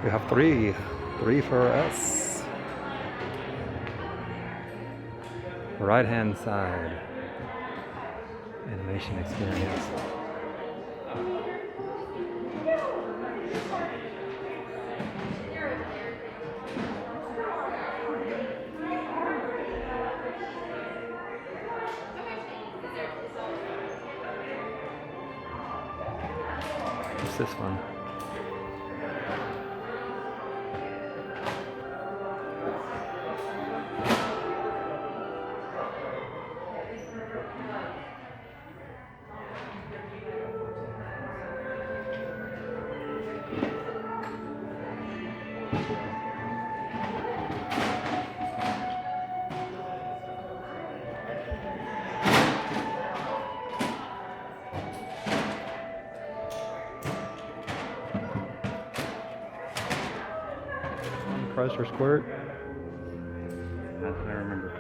We have three for us. Right hand side. Animation experience. What's this one? Crush or Squirt? Not that I remember.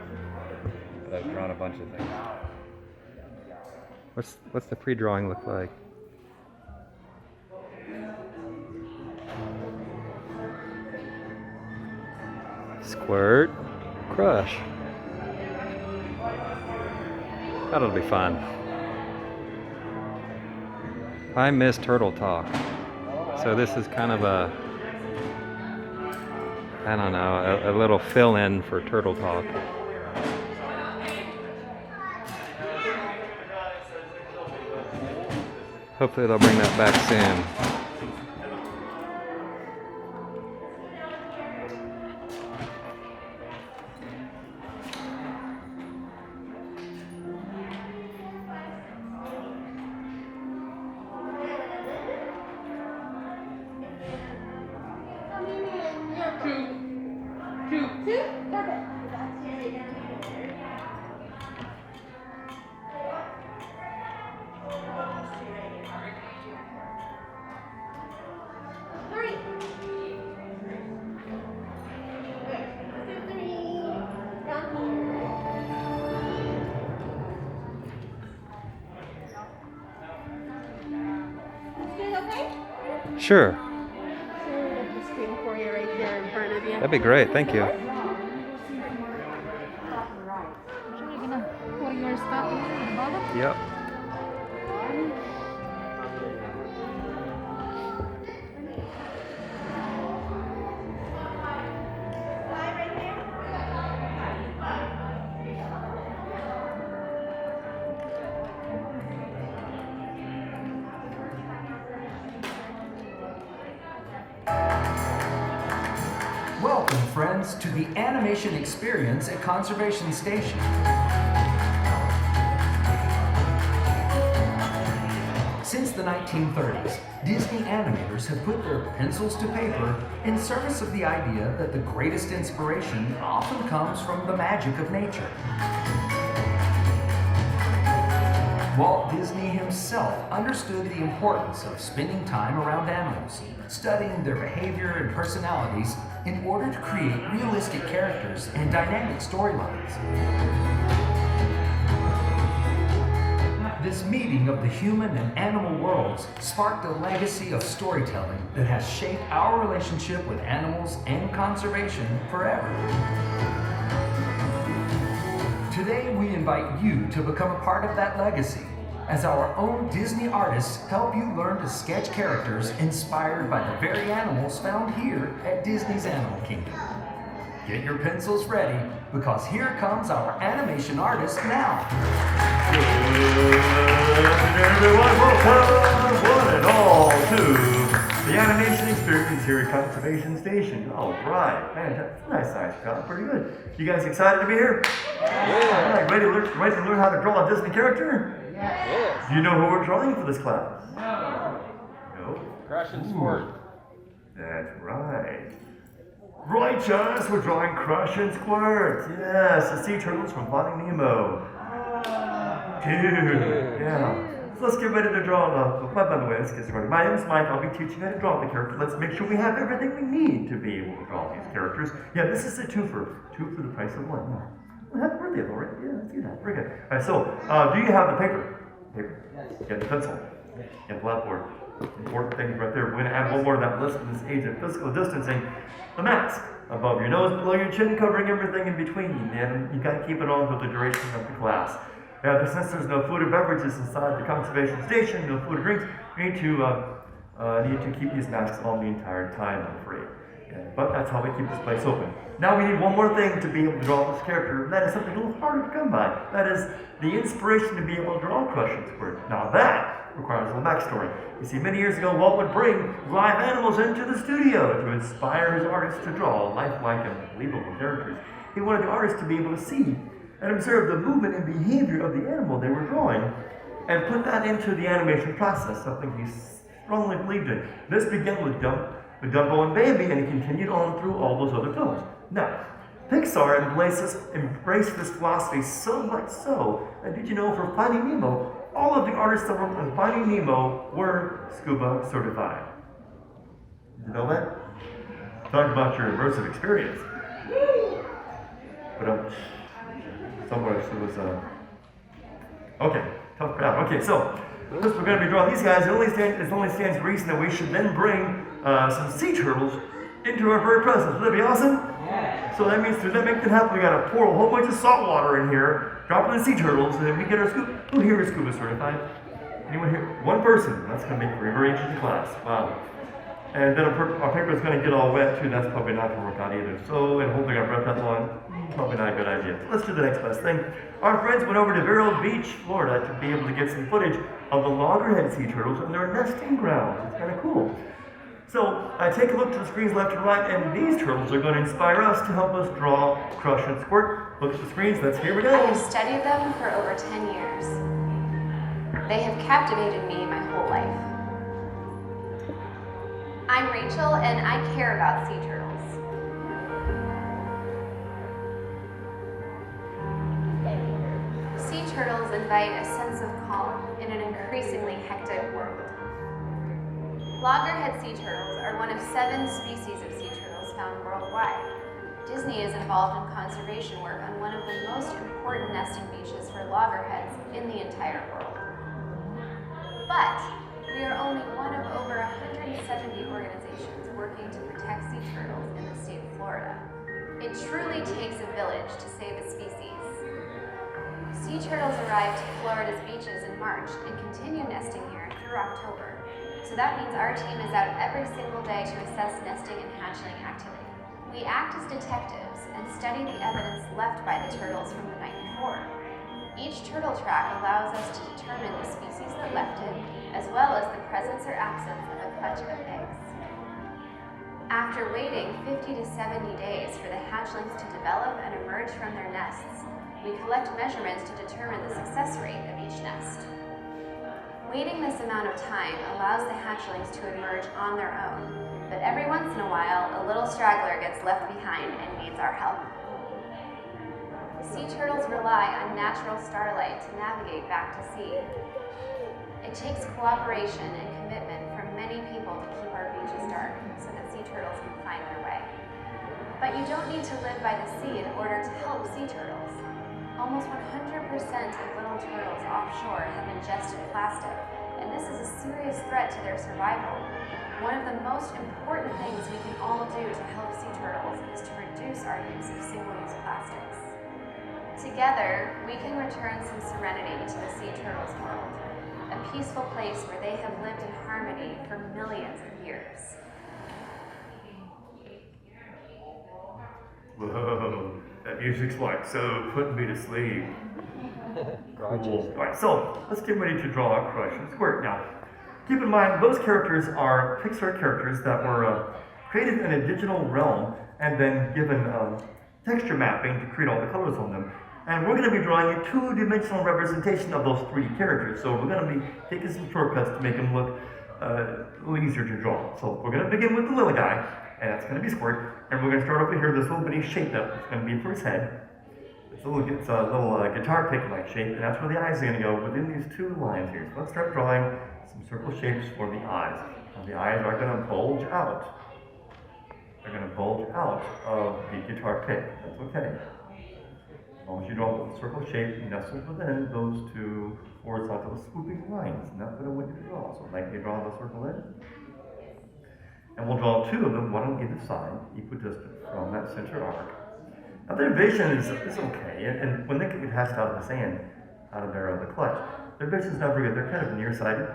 But I've drawn a bunch of things. What's the pre-drawing look like? Squirt, Crush. That'll be fun. I miss Turtle Talk. So this is kind of a, I don't know, a little fill-in for Turtle Talk. Hopefully they'll bring that back soon. Sure. The screen for you right there in front of you. That'd be great. Thank you. Yep. Welcome, friends, to the animation experience at Conservation Station. Since the 1930s, Disney animators have put their pencils to paper in service of the idea that the greatest inspiration often comes from the magic of nature. Walt Disney himself understood the importance of spending time around animals, studying their behavior and personalities in order to create realistic characters and dynamic storylines. This meeting of the human and animal worlds sparked a legacy of storytelling that has shaped our relationship with animals and conservation forever. Today, we invite you to become a part of that legacy as our own Disney artists help you learn to sketch characters inspired by the very animals found here at Disney's Animal Kingdom. Get your pencils ready, because here comes our animation artist now. Good afternoon, everyone. Welcome, one and all, to the animation experience here at Conservation Station. All right, fantastic. Nice shot. Pretty good. You guys excited to be here? Yeah. All right, ready to learn how to draw a Disney character? Yes. Do you know who we're drawing for this class? No. No? Crush and Squirt. That's right. Right, Jonas, we're drawing Crush and Squirt. Yes, the sea turtles from Finding Nemo. Dude, yeah. So let's get ready to draw. By the way, let's get started. My name is Mike. I'll be teaching how to draw the character. Let's make sure we have everything we need to be able to draw these characters. Yeah, this is a two for the price of one. Yeah. Well, happy birthday, Lori. Yeah, let's do that. Very good. All right, so do you have the paper? Paper. Yes. You have the pencil. Yes. You have the blackboard. Important things right there. We're going to add one more to that list in this age of physical distancing. The mask. Above your nose, below your chin, covering everything in between. And you got to keep it on for the duration of the class. Since there's no food or beverages inside the conservation station, no food or drinks, we need to keep these masks on the entire time, I'm afraid. But that's how we keep this place open. Now we need one more thing to be able to draw this character. That is something a little harder to come by. That is the inspiration to be able to draw Crush and Squirt. Now that requires a little backstory. You see, many years ago, Walt would bring live animals into the studio to inspire his artists to draw lifelike and believable characters. He wanted the artists to be able to see and observe the movement and behavior of the animal they were drawing and put that into the animation process, something he strongly believed in. This began with Dumbo and Bambi, and it continued on through all those other films. Now, Pixar embraced this philosophy so much so that did you know for Finding Nemo, all of the artists that worked on Finding Nemo were scuba certified. Did you know that? Talk about your immersive experience. But somewhere it was okay, tough crowd. Okay, so since we're going to be drawing these guys, it only stands to reason that we should then bring some sea turtles into our very presence. Would that be awesome? Yeah. So that means to make that happen, we got to pour a whole bunch of salt water in here, drop in the sea turtles, and then we get our scuba. Who here is scuba certified? Anyone here? One person. That's going to make for a very interesting class. Wow. And then our paper is going to get all wet too. That's probably not going to work out either. So, and holding our breath that long, probably not a good idea. Let's do the next best thing. Our friends went over to Vero Beach, Florida, to be able to get some footage of the loggerhead sea turtles and their nesting grounds. It's kind of cool. So, take a look to the screens left and right, and these turtles are going to inspire us to help us draw Crush and Squirt. Look at the screens. Here we go. I have studied them for over 10 years. They have captivated me my whole life. I'm Rachel, and I care about sea turtles. Sea turtles invite a sense of calm in an increasingly hectic world. Loggerhead sea turtles are one of 7 species of sea turtles found worldwide. Disney is involved in conservation work on one of the most important nesting beaches for loggerheads in the entire world. But we are only one of over 170 organizations working to protect sea turtles in the state of Florida. It truly takes a village to save a species. Sea turtles arrive to Florida's beaches in March and continue nesting here through October. So that means our team is out every single day to assess nesting and hatchling activity. We act as detectives and study the evidence left by the turtles from the night before. Each turtle track allows us to determine the species that left it, as well as the presence or absence of a clutch of eggs. After waiting 50 to 70 days for the hatchlings to develop and emerge from their nests, we collect measurements to determine the success rate of each nest. Waiting this amount of time allows the hatchlings to emerge on their own, but every once in a while, a little straggler gets left behind and needs our help. Sea turtles rely on natural starlight to navigate back to sea. It takes cooperation and commitment from many people to keep our beaches dark so that sea turtles can find their way. But you don't need to live by the sea in order to help sea turtles. Almost 100% of little turtles offshore have ingested plastic, and this is a serious threat to their survival. One of the most important things we can all do to help sea turtles is to reduce our use of single-use plastics. Together, we can return some serenity to the sea turtles' world, a peaceful place where they have lived in harmony for millions of years. Whoa, that music's like so putting me to sleep. Cool. Alright, so let's get ready to draw out Crush and Squirt. Now, keep in mind, those characters are Pixar characters that were created in a digital realm and then given texture mapping to create all the colors on them. And we're going to be drawing a 2-dimensional representation of those 3D characters. So we're going to be taking some shortcuts to make them look a little easier to draw. So we're going to begin with the little guy, and that's going to be Squirt. And we're going to start over here, this little bitty shape that's going to be for his head. It's a little guitar pick-like shape, and that's where the eyes are going to go within these 2 lines here. So let's start drawing some circle shapes for the eyes. And the eyes are going to bulge out. They're going to bulge out of the guitar pick. That's okay. long as you draw a circle shape nestled within those two horizontal swooping lines, and that's what I want you to draw. So like you draw the circle in, and we'll draw two of them, one on either side, equidistant from that center arc. Now their vision is okay, and when they get hatched out of the sand, out of the clutch, their vision is not very good. They're kind of nearsighted,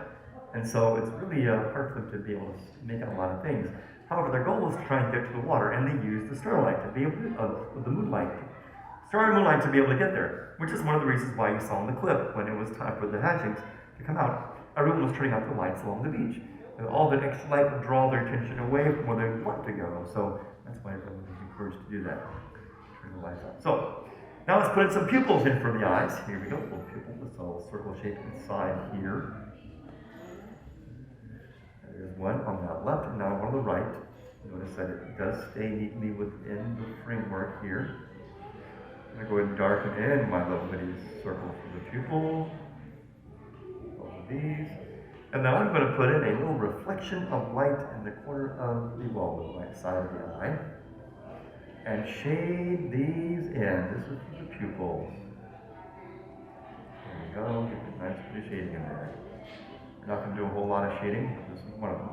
and so it's really hard for them to be able to make out a lot of things. However, their goal is to try and get to the water, and they use the starlight to be able to, the moonlight, starry moonlight to be able to get there, which is one of the reasons why you saw in the clip when it was time for the hatchings to come out. Everyone was turning out the lights along the beach. And all the extra light would draw their attention away from where they want to go. So that's why everyone was encouraged to do that. Turn the lights on. So now let's put in some pupils in for the eyes. Here we go. Little pupil with a little circle shape inside here. There's one on the left and now one on the right. Notice that it does stay neatly within the framework here. I'm going to go ahead and darken in my little bitty circle for the pupil. Both of these. And now I'm going to put in a little reflection of light in the corner of the right side of the eye. And shade these in. This is for the pupils. There we go. Get the nice pretty shading in there. We're not going to do a whole lot of shading. This is one of them.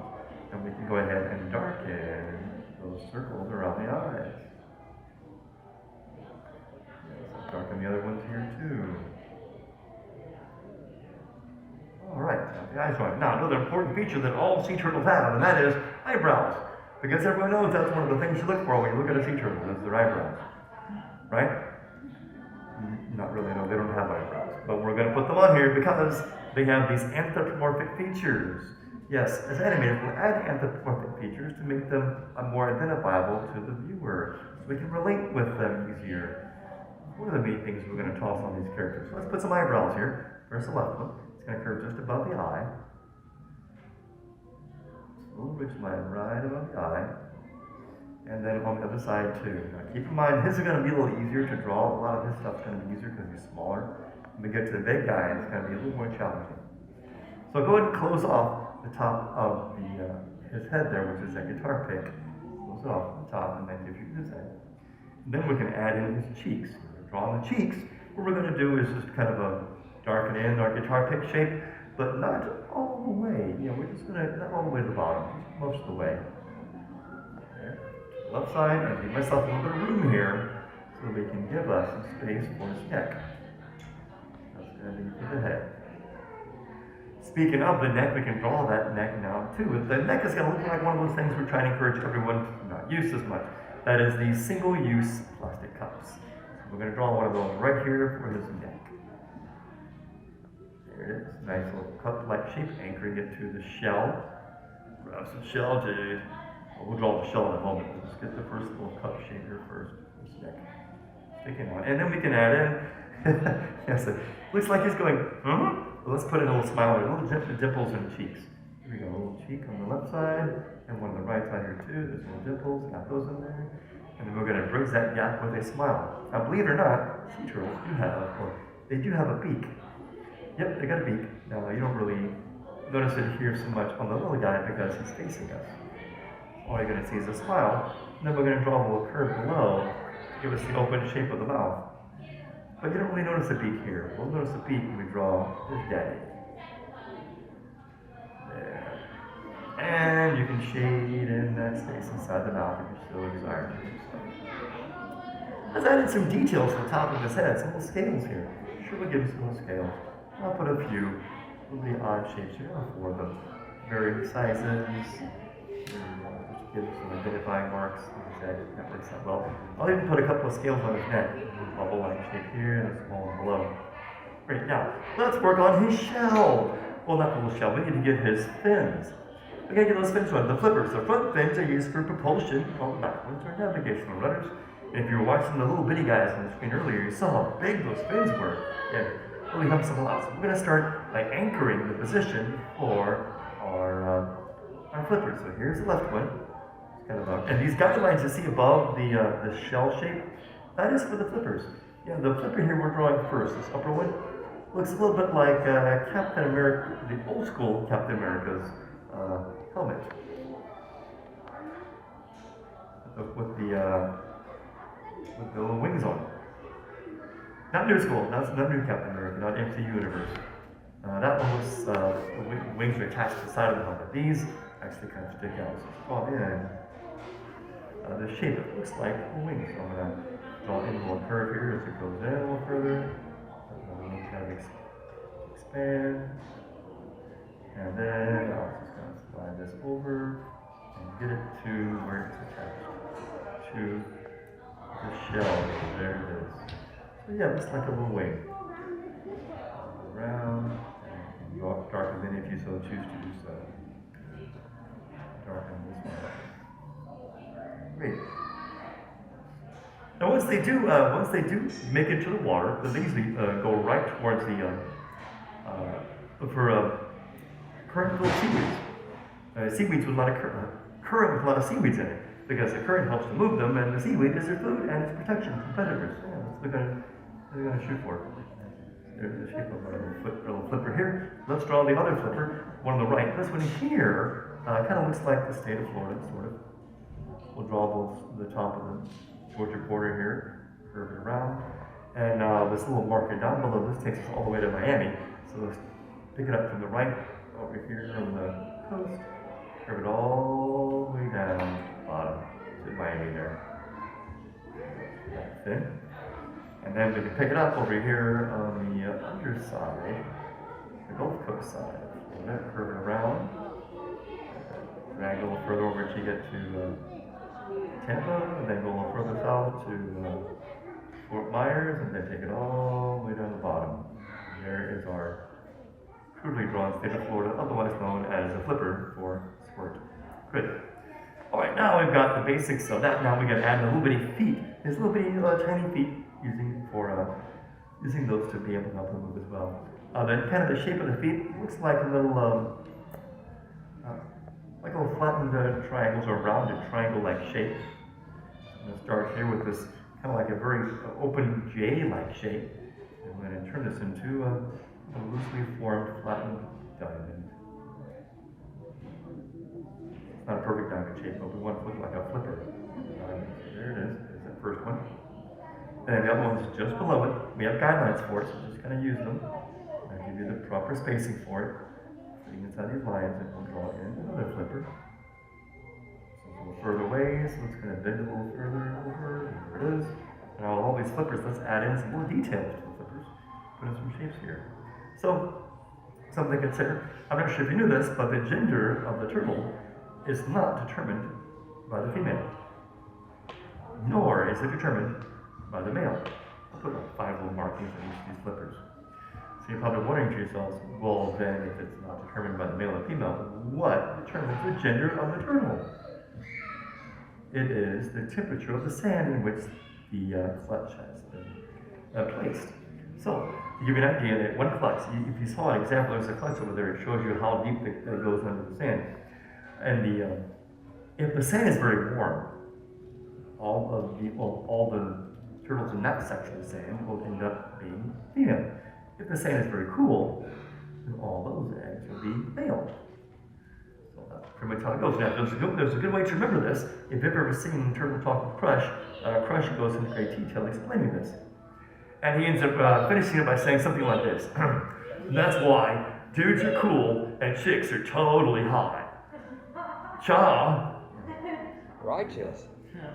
And we can go ahead and darken those circles around the eyes. Yes, darken the other ones here too. Alright, now the eyes are on. Now another important feature that all sea turtles have, and that is eyebrows. Because everyone knows that's one of the things you look for when you look at a sea turtle, is their eyebrows. Right? Not really, no, they don't have eyebrows. But we're going to put them on here because they have these anthropomorphic features. Yes, as animators, we'll add anthropomorphic features to make them more identifiable to the viewer, so we can relate with them easier. One of the main things we're going to toss on these characters. So let's put some eyebrows here. First the left one. It's going to curve just above the eye. Just a little ridge line right above the eye. And then on the other side too. Now keep in mind, his is going to be a little easier to draw. A lot of his stuff's going to be easier because he's smaller. When we get to the big guy, it's going to be a little more challenging. So go ahead and close off the top of his head there, which is that guitar pick. Close it off the top, and that gives you his head. And then we can add in his cheeks. We're drawing the cheeks. What we're going to do is just kind of darken in our guitar pick shape, but not all the way. You know, we're just going to, not all the way to the bottom, most of the way. There. Left side, and give myself a little bit of room here so we can give us some space for his neck. That's going to be for the head. Speaking of the neck, we can draw that neck now too. The neck is going to look like one of those things we're trying to encourage everyone to not use as much. That is the single-use plastic cups. So we're going to draw one of those right here for his neck. There it is. Nice little cup-like shape, anchoring it to the shell. Grab some shell, dude. We'll draw the shell in a moment. Let's get the first little cup shape here first. This neck. Sticking on. And then we can add in. Yes, it looks like he's going, huh? Well, let's put in a little smile, a little dimples in the cheeks. Here we go, a little cheek on the left side, and one on the right side here too. There's little dimples, got those in there. And then we're going to bridge that gap with a smile. Now, believe it or not, sea turtles they do have a beak. Yep, they got a beak. Now, you don't really notice it here so much on the little guy because he's facing us. All you're going to see is a smile. And then we're going to draw a little curve below to give us the open shape of the mouth. But you don't really notice the beak here. We'll notice the beak when we draw his daddy. There. And you can shade in that space inside the mouth if you so desire to do so. Let's add in some details to the top of his head, some little scales here. Sure, we'll give him some little scales. I'll put a few really odd shapes here. I'll for them. Varying sizes. Just give some identifying marks. That works out well. I'll even put a couple of scales on his neck. A bubble-like shape here and a small one below. Great. Now, let's work on his shell. Well, not the little shell. We need to get his fins. We gotta get those fins on the flippers. The front fins are used for propulsion, while the back ones are navigational rudders. And if you were watching the little bitty guys on the screen earlier, you saw how big those fins were. Yeah, really helps them a lot. So we're gonna start by anchoring the position for our flippers. So here's the left one. And these guidelines you see above the shell shape, that is for the flippers. Yeah, the flipper here we're drawing first, this upper one, looks a little bit like Captain America, the old school Captain America's helmet. With the little wings on it. Not New School, not New Captain America, not MCU Universe. That one was, the wings are attached to the side of the helmet. These actually kind of stick out. So draw in the shape it looks like wings. So I'm going to draw in a little curve here as it goes in a little further. Kind of expand. And then I'll just kind of slide this over and get it to where it's attached to the shell. There it is. So yeah, it looks like a little wing. Around, and darken in if you so choose to do so. Darken this one. Great. Now once they do make it to the water, they usually go right towards the current-filled seaweeds. Seaweeds with a lot of current with a lot of seaweeds in it, because the current helps to move them, and the seaweed is their food and its protection from predators. Yeah, that's what they're gonna shoot for. There's the shape of a little flipper here. Let's draw the other flipper, one on the right. This one here kind of looks like the state of Florida, sort of. We'll draw the top of the Georgia border here, curve it around. And this little marker down below, this takes us all the way to Miami. So let's pick it up from the right, over here on the coast, curve it all the way down to the bottom to Miami there. That's it. And then we can pick it up over here on the underside, the Gulf Coast side. Curve it around, drag a little further over till you get to Tampa, and then go a little further south to Fort Myers, and then take it all the way down the bottom. And there is our crudely drawn state of Florida, otherwise known as a flipper for Squirt. Good. All right, now we've got the basics of that. Now we got to add a little bitty feet. There's little bitty tiny feet using those to be able to help them move as well. Then kind of the shape of the feet looks like a little flattened triangles or rounded triangle-like shapes. I'm going to start here with this kind of like a very open J-like shape. I'm going to turn this into a loosely formed flattened diamond. It's not a perfect diamond shape, but we want it to look like a flipper. There it is. There's that first one. And the other one's just below it. We have guidelines for it, so just kind of use them. I'll give you the proper spacing for it. Fitting inside these lines, and we'll draw in another flipper. So it's a little further away, so it's going to bend a little further over. There it is. And all these flippers, let's add in some more details to the flippers. Put in some shapes here. So, something to consider. I'm not sure if you knew this, but the gender of the turtle is not determined by the female, nor is it determined by the male. I'll put like 5 little markings on each of these flippers. So you're probably wondering to yourselves, well then if it's not determined by the male or female, what determines the gender of the turtle? It is the temperature of the sand in which the clutch has been placed. So, to give you an idea, that one clutch, if you saw an example, there's a clutch over there, it shows you how deep it goes under the sand. And if the sand is very warm, all the turtles in that section of sand will end up being female. If the sand is very cool, then all those eggs will be male. So that's pretty much how it goes. Now, there's a good way to remember this. If you've ever seen Turtle Talk with Crush, Crush goes into great detail explaining this. And he ends up finishing it by saying something like this. That's why dudes are cool and chicks are totally hot. Cha! Righteous.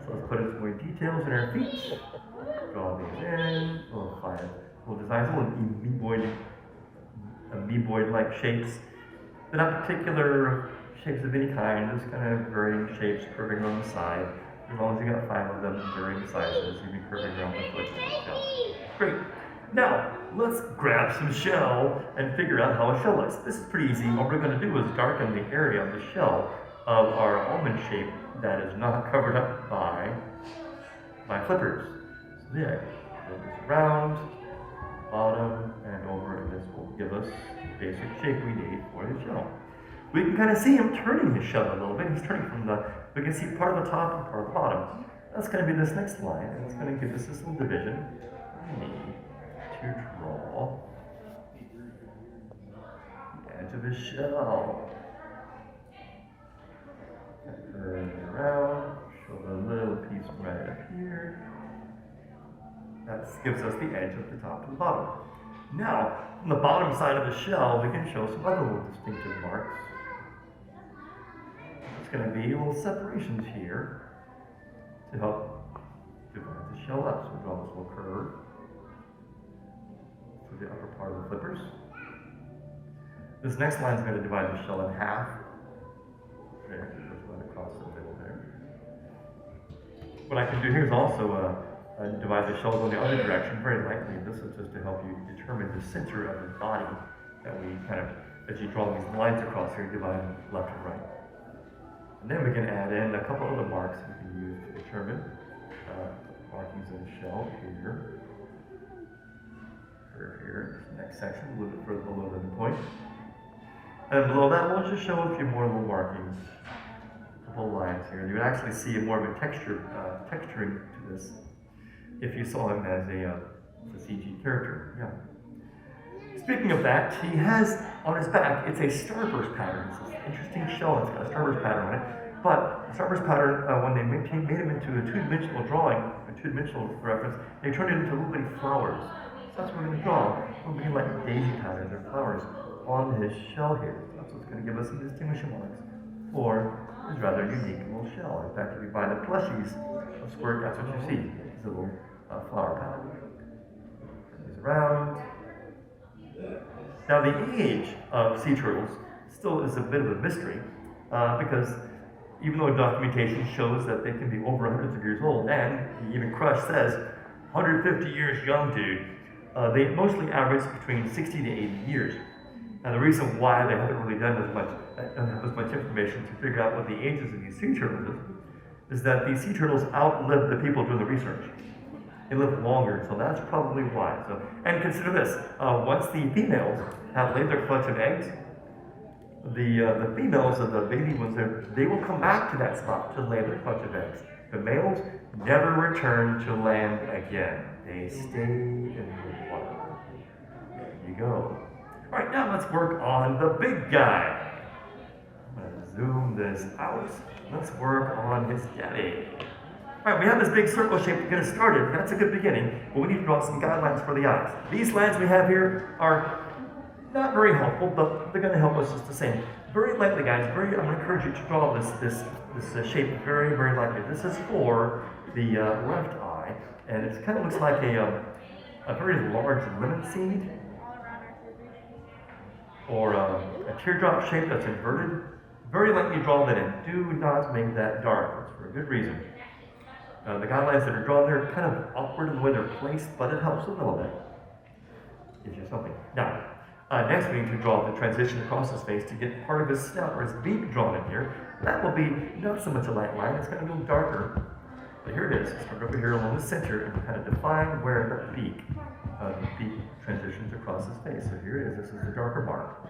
So let's put in some more details in our feet. Draw these in. We'll design some amoeboid-like shapes. They're not particular shapes of any kind, just kind of varying shapes curving on the side. As long as you got 5 of them, varying sizes, you'll be curving around the foot of the shell. Great. Now, let's grab some shell and figure out how a shell looks. This is pretty easy. All we're going to do is darken the area of the shell of our almond shape that is not covered up by flippers. So there, build this round, bottom, and over, and this will give us the basic shape we need for the shell. We can kind of see him turning his shell a little bit. He's turning from we can see part of the top and part of the bottom. That's going to be this next line, and it's going to give us this little division. We need to draw the edge of his shell. Turn it around, show the little piece right up here. That That gives us the edge of the top to the bottom. Now, on the bottom side of the shell, we can show some other little distinctive marks. It's going to be little separations here to help divide the shell up. So we draw this little curve for the upper part of the flippers. This next line is going to divide the shell in half. There, it goes right across the middle there. What I can do here is also divide the shells on the other direction very lightly. This is just to help you determine the center of the body that we kind of, as you draw these lines across here, divide them left and right. And then we can add in a couple other marks we can use to determine markings of the shell here. Here, this next section, a little bit further below the point. And below that, we'll just show a few more little markings, a couple lines here. You would actually see more of a texturing to this if you saw him as a CG character. Yeah. Speaking of that, he has on his back, it's a starburst pattern. It's this interesting shell, it's got a starburst pattern on it. But the starburst pattern, when they made him into a two-dimensional drawing, a two-dimensional reference, they turned it into little bitty flowers. So that's what we're going to draw. We're going to like daisy patterns or flowers on his shell here. So that's what's going to give us some distinguishing marks for his rather unique little shell. In fact, if you buy the plushies of Squirt, that's what you see. It's a little flower pattern. Turn these around. Now the age of sea turtles still is a bit of a mystery because even though documentation shows that they can be over hundreds of years old, and even Crush says 150 years young, dude, they mostly average between 60 to 80 years. Now the reason why they haven't really done as much information to figure out what the ages of these sea turtles is that these sea turtles outlived the people doing the research. They live longer, so that's probably why. So, and consider this: once the females have laid their clutch of eggs, the females of the baby ones, they will come back to that spot to lay their clutch of eggs. The males never return to land again. They stay in the water. There you go. All right, now let's work on the big guy. I'm gonna zoom this out. Let's work on his daddy. All right, we have this big circle shape to get us started. That's a good beginning, but we need to draw some guidelines for the eyes. These lines we have here are not very helpful, but they're going to help us just the same. Very lightly, guys. I'm going to encourage you to draw this shape very, very lightly. This is for the left eye, and it kind of looks like a very large lemon seed or a teardrop shape that's inverted. Very lightly draw that in. Do not make that dark. That's for a good reason. The guidelines that are drawn there are kind of awkward in the way they're placed, but it helps a little bit. Gives you something. Now, next we need to draw the transition across his face to get part of his snout or his beak drawn in here. That will be not so much a light line, it's going to go darker. But here it is. Start over here along the center and kind of define where the beak transitions across his face. So here it is. This is the darker mark.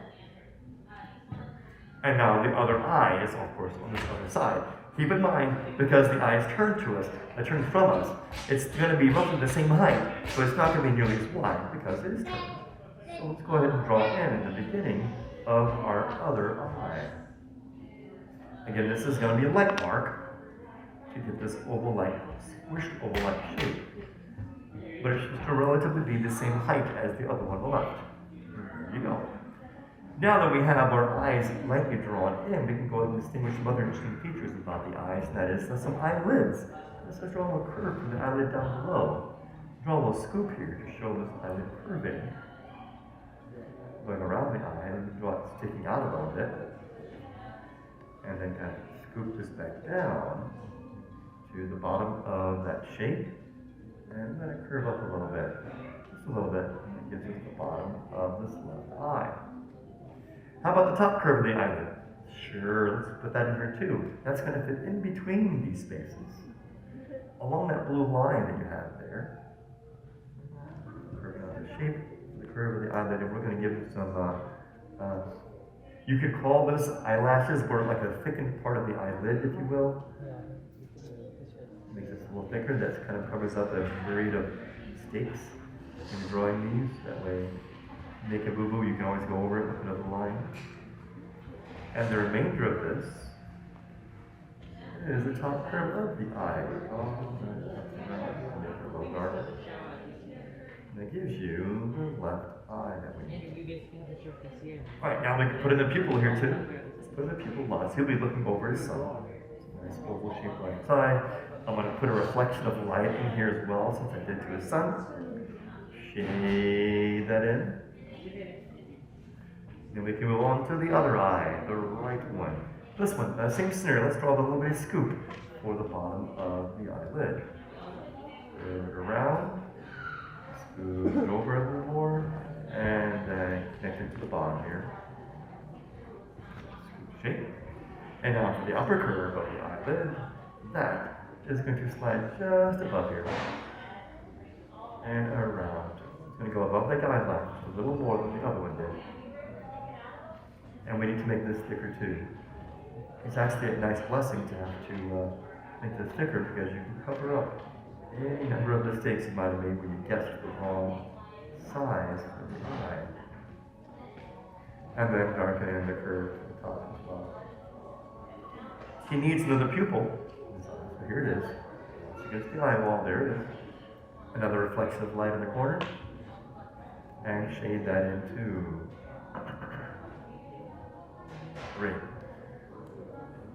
And now the other eye is, of course, on this other side. Keep in mind, because the eye is turned to us, turned from us, it's going to be roughly the same height, so it's not going to be nearly as wide because it is turned. So let's go ahead and draw in the beginning of our other eye. Again, this is going to be a light mark to get this oval-like, squished oval-like shape. But it should relatively be the same height as the other one on the left. There you go. Now that we have our eyes lightly drawn in, we can go ahead and distinguish some other interesting features about the eyes, and that is some eyelids. Let's just draw a little curve from the eyelid down below. Draw a little scoop here to show this eyelid curving. Going around the eye, and draw it sticking out a little bit. And then kind of scoop this back down to the bottom of that shape. And let it curve up a little bit. Just a little bit. And it gives us the bottom of this left eye. How about the top curve of the eyelid? Sure, let's put that in here too. That's going to fit in between these spaces. Along that blue line that you have there. Curving out the shape, the curve of the eyelid, and we're going to give it some, you could call this eyelashes, or like a thickened part of the eyelid, if you will. Makes it a little thicker, that kind of covers up a myriad of mistakes in drawing these. That way, make a boo-boo, you can always go over it with another line. And the remainder of this is the top curve of the eye. Make it a little darker. gives you the left eye that we need. Alright, now we can put in the pupil here too. Let's put in the pupil lots. He'll be looking over his sun. Nice oval shaped right side. I'm going to put a reflection of light in here as well, since I did to his sun. Shade that in. Then we can move on to the other eye, the right one. This one, same scenario. Let's draw the little bitty scoop for the bottom of the eyelid. Curve it around. Scoop it over a little more. And connect it to the bottom here. Scoop shape. And now for the upper curve of the eyelid, that is going to slide just above here. And around. It's going to go above the guideline, a little more than the other one did. And we need to make this thicker too. It's actually a nice blessing to have to make this thicker because you can cover up any number of mistakes you might have made when you guessed the wrong size for the eye. And then darken in the curve at the top as well. He needs another pupil. So here it is. So against the eyeball, there it is. Another reflection of light in the corner. And shade that in too. Great.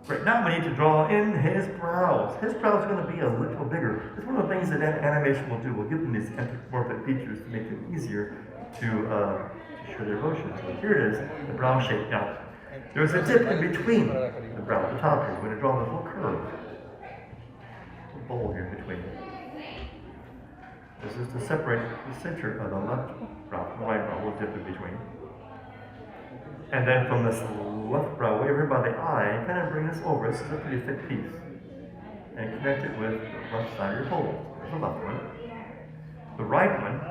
Great, now we need to draw in his brows. His brows are going to be a little bigger. It's one of the things that animation will do. We'll give them these anthropomorphic features to make it easier to show their emotions. So here it is, the brow shape. Now, there's a dip in between the brow at the top here. We're going to draw this little curve. A bowl here in between. This is to separate the center of the left brow from the right brow. We'll dip in between. And then from this left brow way over by the eye, kind of bring this over. This is a pretty thick piece. And connect it with the left side of your bowl. There's the left one. The right one,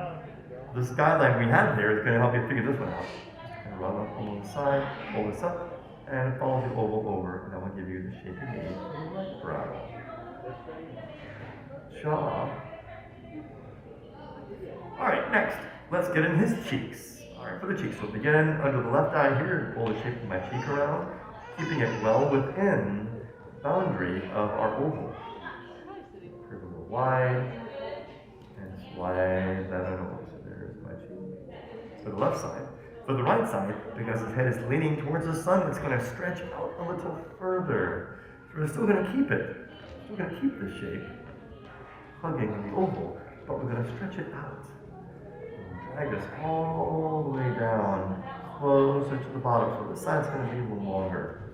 this guideline we have there is going to help you figure this one out. Just kind of run up along the side, pull this up, and follow the oval over, and that will give you the shape you need for the right brow. Jaw. Alright, next, let's get in his cheeks. Alright, for the cheeks, we'll begin under the left eye here and pull the shape of my cheek around, keeping it well within the boundary of our oval. Curve a little wide, and slide that on over. So there's my cheek. For the left side. For the right side, because his head is leaning towards the sun, it's going to stretch out a little further. So we're still going to keep it. Still going to keep this shape, hugging the oval, but we're going to stretch it out. Drag this all the way down, closer to the bottom, so the side's going to be a little longer.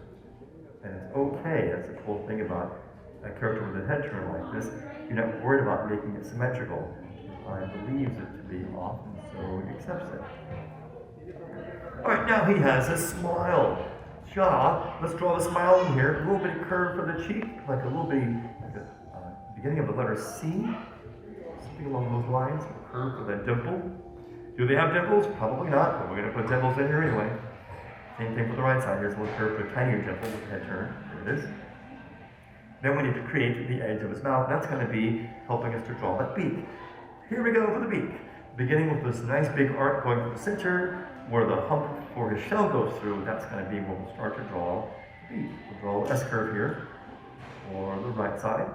And it's okay, that's the cool thing about a character with a head turn like this. You're not worried about making it symmetrical. The eye believes it to be off, and so he accepts it. Alright, now he has a smile. Jaw, let's draw the smile in here. A little bit of curve for the cheek, like a little bit, like the beginning of the letter C. Something along those lines, a curve for that dimple. Do they have dimples? Probably not, but we're going to put dimples in here anyway. Same thing for the right side. Here's a little curve for a tinier dimple with the head turn. There it is. Then we need to create the edge of his mouth. That's going to be helping us to draw that beak. Here we go for the beak. Beginning with this nice big arc going from the center, where the hump for his shell goes through. That's going to be where we'll start to draw the beak. We'll draw the S curve here for the right side.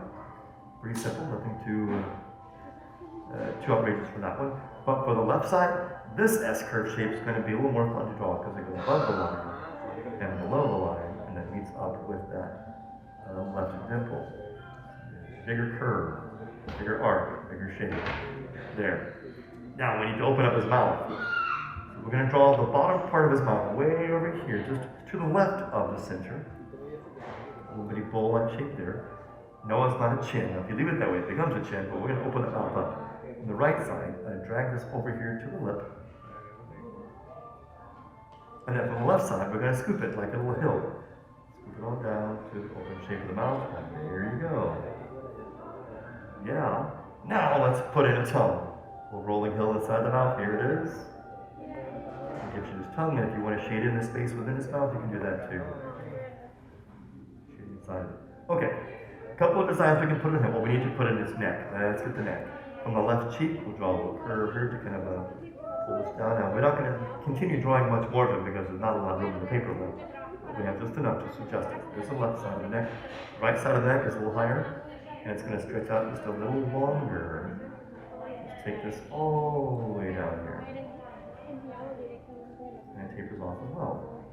Pretty simple, nothing too outrageous for that one. But for the left side, this S-curve shape is going to be a little more fun to draw because it goes above the line and below the line, and then meets up with that left dimple. Bigger curve, bigger arc, bigger shape. There. Now we need to open up his mouth. So we're going to draw the bottom part of his mouth way over here, just to the left of the center. A little bitty bowl-like shape there. No, it's not a chin. Now, if you leave it that way, it becomes a chin, but we're going to open the mouth up. On the right side, drag this over here to the lip. And then from the left side, we're going to scoop it like a little hill. Scoop it all down to the open shape of the mouth, and there you go. Yeah. Now let's put in a tongue. A little rolling hill inside the mouth. Here it is. It gives you his tongue, and if you want to shade in the space within his mouth, you can do that too. Shade inside. Okay. A couple of designs we can put in him. Well, we need to put in his neck. Let's get the neck. From the left cheek, we'll draw a little curve here to kind of pull this down. Now, we're not going to continue drawing much more of it because there's not a lot of room in the paper left. But we have just enough to suggest it. There's the left side of the neck. Right side of the neck is a little higher, and it's going to stretch out just a little longer. Just take this all the way down here. And it tapers off as well.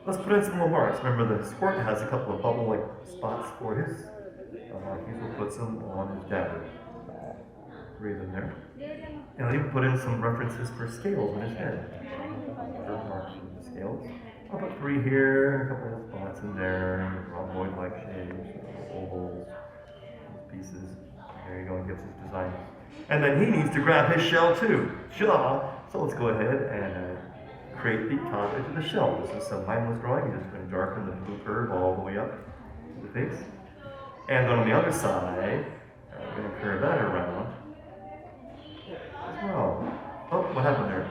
Let's put in some little marks. Remember, the Squirt has a couple of bubble-like spots for his markings. We'll put some on his dagger. 3 of them there. And I'll even put in some references for scales on his head. Marks for the scales. I'll put 3 here, a couple of spots in there, rhomboid-like shapes, ovals, pieces. There you go, and gives his design. And then he needs to grab his shell too. Shell. So let's go ahead and create the top edge of the shell. This is some mindless drawing. You're just going to darken the blue curve all the way up to the face. And then on the other side, we're going to curve that around as well. Oh, what happened there?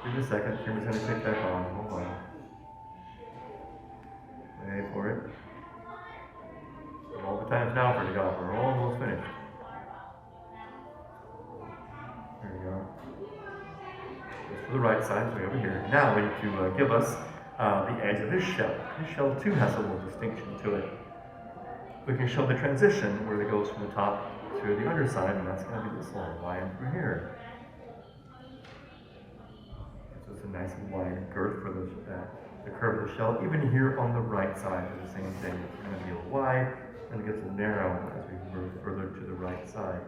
Give me a second. Camera's going to click back on. Hold on. Wait for it. All the times now for the golf. We're almost finished. There we go. Just for the right side, way over here. Now we need to give us the edge of this shell. This shell too has a little distinction to it. We can show the transition where it goes from the top to the underside, and that's going to be this little line through here. So it's a nice wide girth for the curve of the shell. Even here on the right side, the same thing. It's going to be a little wide, and it gets a little narrow as we move further to the right side.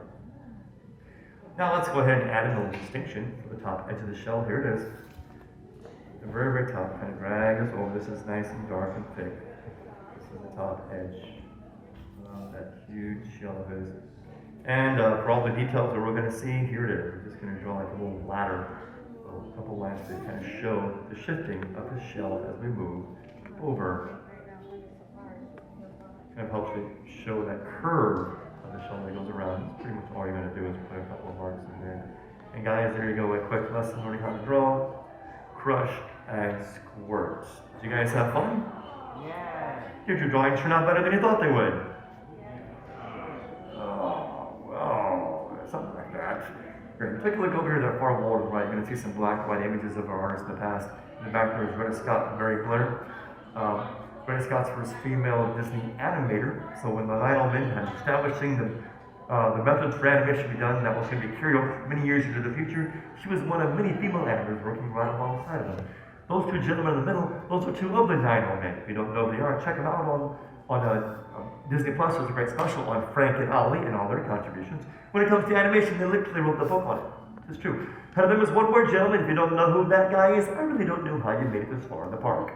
Now let's go ahead and add a little distinction for the top edge of the shell. Here it is. The very, very top. Kind of drag this over. This is nice and dark and thick. This is the top edge of that huge shell of his. And for all the details that we're going to see, here it is. We're just going to draw like a little ladder, a couple lines to kind of show the shifting of his shell as we move over. Kind of helps you show that curve of the shell that goes around. Pretty much all you're going to do is put a couple of marks in there. And guys, there you go, a quick lesson learning how to draw, crush, and squirt. Did you guys have fun? Yeah. Did your drawings turn out better than you thought they would? Oh, well, something like that. Great. Take a look over here at that far wall to the right. You're going to see some black and white images of our artists in the past. In the back there is Rena Scott and Mary Blair. Rena Scott's first female Disney animator. So when the Lionel Mint had establishing the methods for animation to be done, that was going to be carried over many years into the future, she was one of many female animators working right alongside of them. Those 2 gentlemen in the middle, those are 2 of the Lionel Mint. If you don't know who they are, check them out on Disney Plus. There's a great special on Frank and Ollie and all their contributions. When it comes to animation, they literally wrote the book on it. It's true. Her name is one word, gentlemen. If you don't know who that guy is, I really don't know how you made it this far in the park.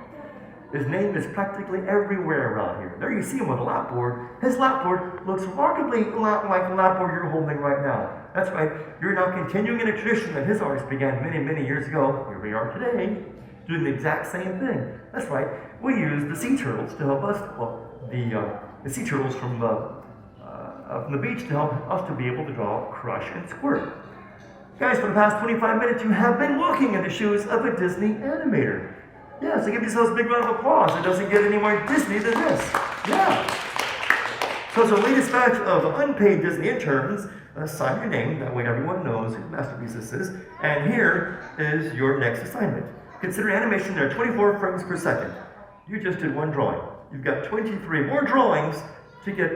His name is practically everywhere around here. There you see him with a lapboard. His lapboard looks remarkably a lot like the lapboard you're holding right now. That's right. You're now continuing in a tradition that his artist began many, many years ago. Here we are today, doing the exact same thing. That's right. We use the sea turtles to help us, well, the sea turtles from the beach to help us to be able to draw, crush, and squirt. Guys, for the past 25 minutes, you have been walking in the shoes of a Disney animator. Yeah, so give yourselves a big round of applause. It doesn't get any more Disney than this. Yeah. So it's the latest batch of unpaid Disney interns. Sign your name, that way everyone knows whose masterpiece this is. And here is your next assignment. Consider animation, there are 24 frames per second. You just did 1 drawing. You've got 23 more drawings to get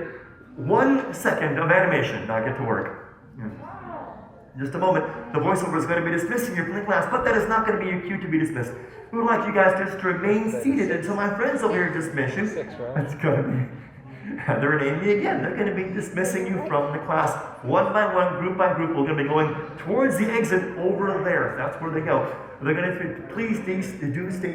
1 second of animation. Now get to work. In just a moment, the voiceover is going to be dismissing you from the class, but that is not going to be your cue to be dismissed. We would like you guys just to remain seated until my friends over here dismiss you. That's going to be They're renaming me again. They're going to be dismissing you from the class one by one, group by group. We're going to be going towards the exit over there. That's where they go. They're going to say, please stay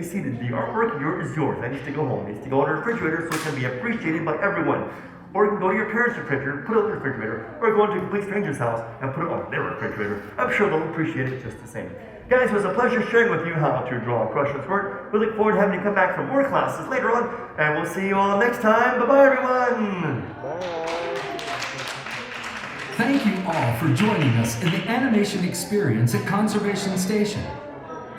seated. The artwork is yours. That needs to go home. It needs to go in the refrigerator so it can be appreciated by everyone. Or you can go to your parents' refrigerator, put it in the refrigerator, or go into a complete stranger's house and put it on their refrigerator. I'm sure they'll appreciate it just the same. Guys, it was a pleasure sharing with you how to draw, crush, and squirt. We look forward to having you come back for more classes later on, and we'll see you all next time. Bye-bye, everyone! Thank you all for joining us in the animation experience at Conservation Station.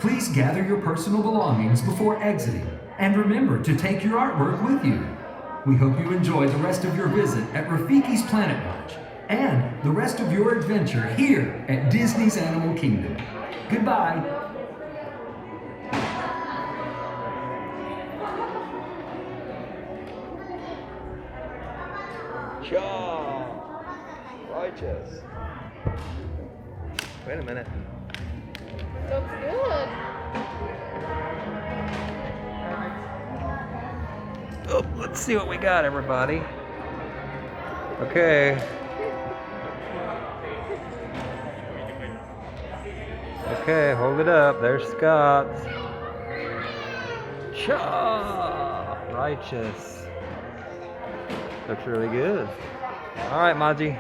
Please gather your personal belongings before exiting, and remember to take your artwork with you. We hope you enjoy the rest of your visit at Rafiki's Planet Lodge and the rest of your adventure here at Disney's Animal Kingdom. Goodbye. Cha! Righteous. Wait a minute. Looks good. Oh, let's see what we got, everybody. Okay. Okay, hold it up. There's Scott's. Cha! Righteous. Looks really good. All right, Maji.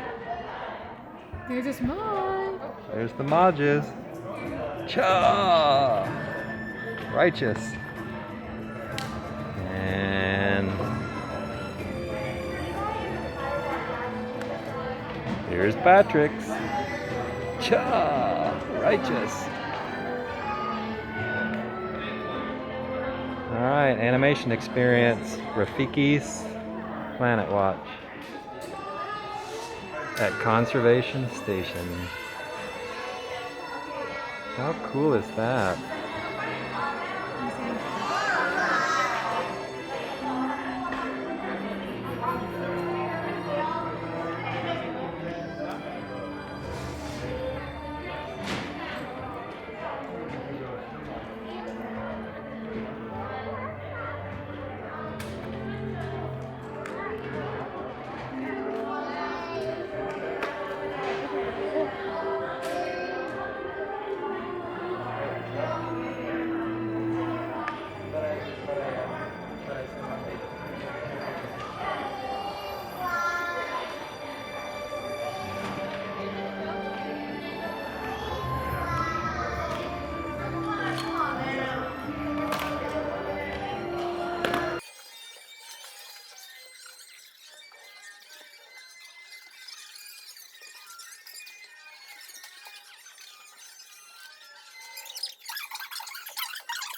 Here's a smile. There's the Majas. Cha! Righteous. And here's Patrick's. Cha! Righteous. All right, animation experience. Rafiki's Planet Watch at Conservation Station. How cool is that?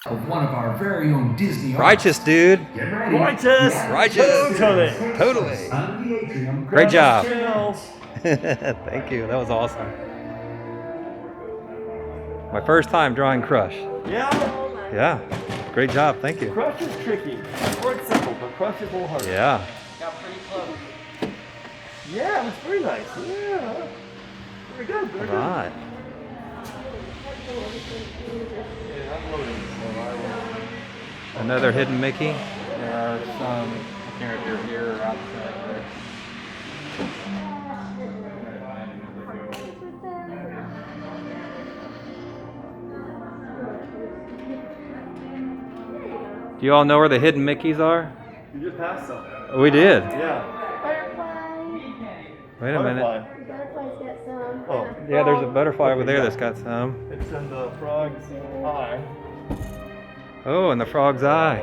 Of one of our very own Disney Righteous, dude. Get ready. Righteous! Righteous. Totally! Totally. Under the atrium. Great job. Channels. Thank you. That was awesome. My first time drawing Crush. Yeah? Yeah. Great job. Thank you. Crush is tricky. It's simple, but Crush is a little harder. Yeah. Yeah, it was very nice. Yeah. Very good, very All good. right. Yeah, I'm loading, so I will. Another hidden Mickey. There are some characters here or outside there. Do you all know where the hidden Mickeys are? You just passed some. We did. Yeah. Wait a minute. Butterfly. Butterfly's got some. Oh. Yeah, there's a butterfly over there that's got some. It's in the frog's eye. Oh, and the frog's eye.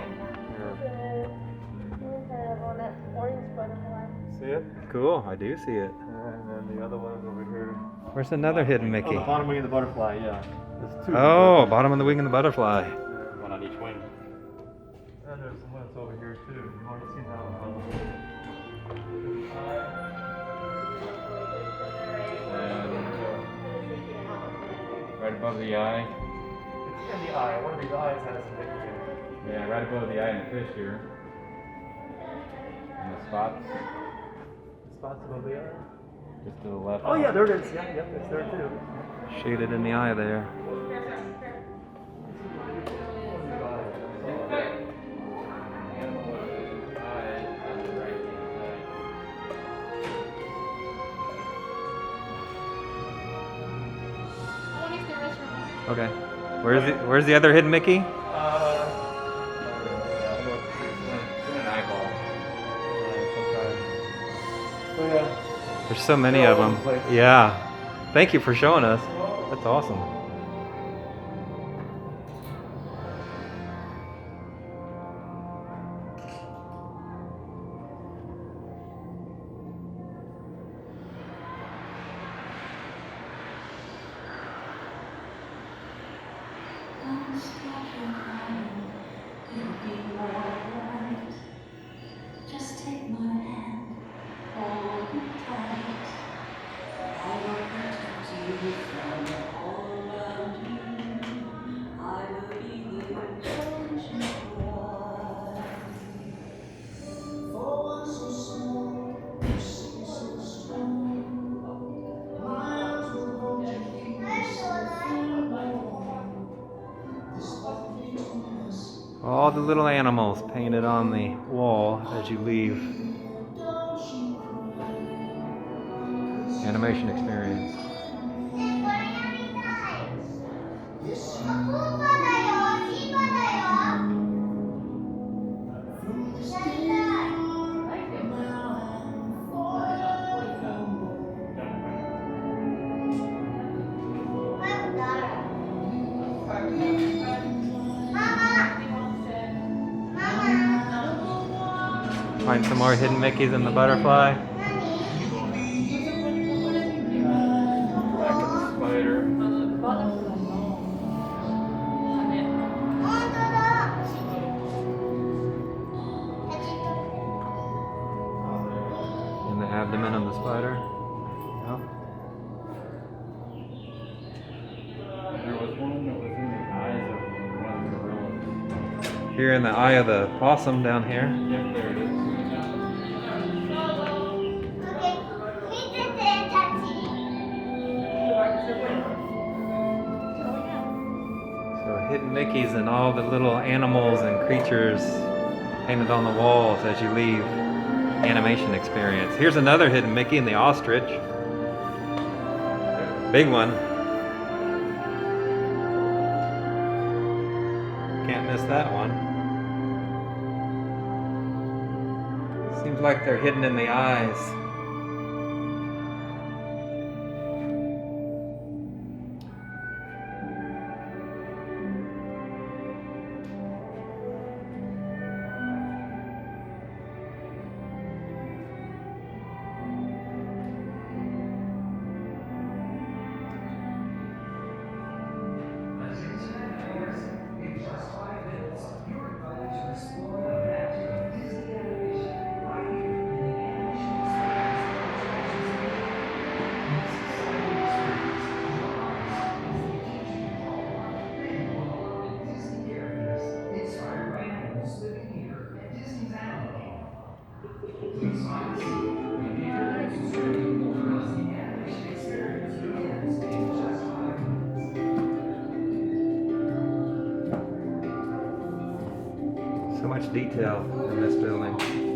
See it? Cool. I do see it. And then the other one's over here. Where's another hidden Oh, Mickey? the bottom wing of the butterfly, yeah. There's two. Oh, bottom of the wing and the butterfly. One on each wing. And there's one that's over here too. You want to see that one? Right above the eye. It's in the eye. One of these eyes has a Mickey in it. Yeah, right above the eye and the fish here. And the spots Spots above the eye. just to the left. Oh yeah, there it is. Yeah, it's there too. Shaded in the eye there. Okay. Where's the other hidden Mickey? It's in an eyeball. Oh yeah. There's so many of them. Yeah. Thank you for showing us. That's awesome. Just take my hand, hold me tight. I will protect you from all around you. I will be the ocean wide. For one so small, you seem so strong. My arms will hold you, keep you safe. all the little animals painted on the wall as you leave. Animation experience. Find some more hidden Mickeys in the butterfly. Back of the spider. In the abdomen of the spider. Yep. There was one that was in the eyes of one of the gorillas. Here in the eye of the possum down here. Yep, there it is. So hidden Mickeys and all the little animals and creatures painted on the walls as you leave. Animation experience. Here's another hidden Mickey in the ostrich. Big one. Can't miss that one. Seems like they're hidden in the eyes. So much detail in this building.